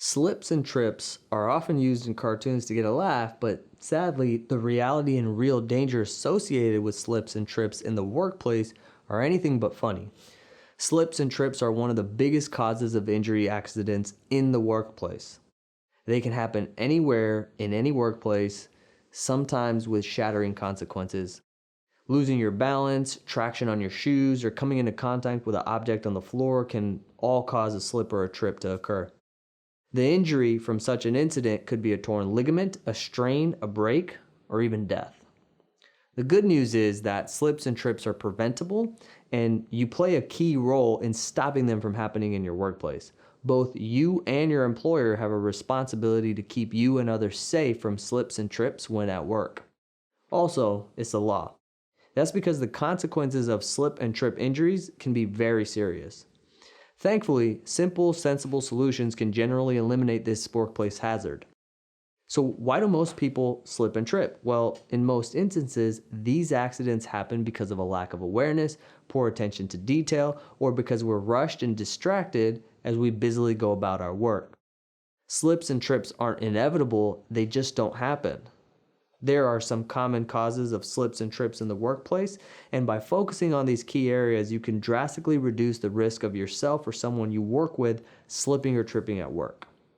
Slips and trips are often used in cartoons to get a laugh, but sadly, the reality and real danger associated with slips and trips in the workplace are anything but funny. Slips and trips are one of the biggest causes of injury accidents in the workplace. They can happen anywhere in any workplace, sometimes with shattering consequences. Losing your balance, traction on your shoes, or coming into contact with an object on the floor can all cause a slip or a trip to occur. The injury from such an incident could be a torn ligament, a strain, a break, or even death. The good news is that slips and trips are preventable, and you play a key role in stopping them from happening in your workplace. Both you and your employer have a responsibility to keep you and others safe from slips and trips when at work. Also, it's the law. That's because the consequences of slip and trip injuries can be very serious. Thankfully, simple, sensible solutions can generally eliminate this workplace hazard. So why do most people slip and trip? Well, in most instances, these accidents happen because of a lack of awareness, poor attention to detail, or because we're rushed and distracted as we busily go about our work. Slips and trips aren't inevitable, they just don't happen. There are some common causes of slips and trips in the workplace, and by focusing on these key areas, you can drastically reduce the risk of yourself or someone you work with slipping or tripping at work.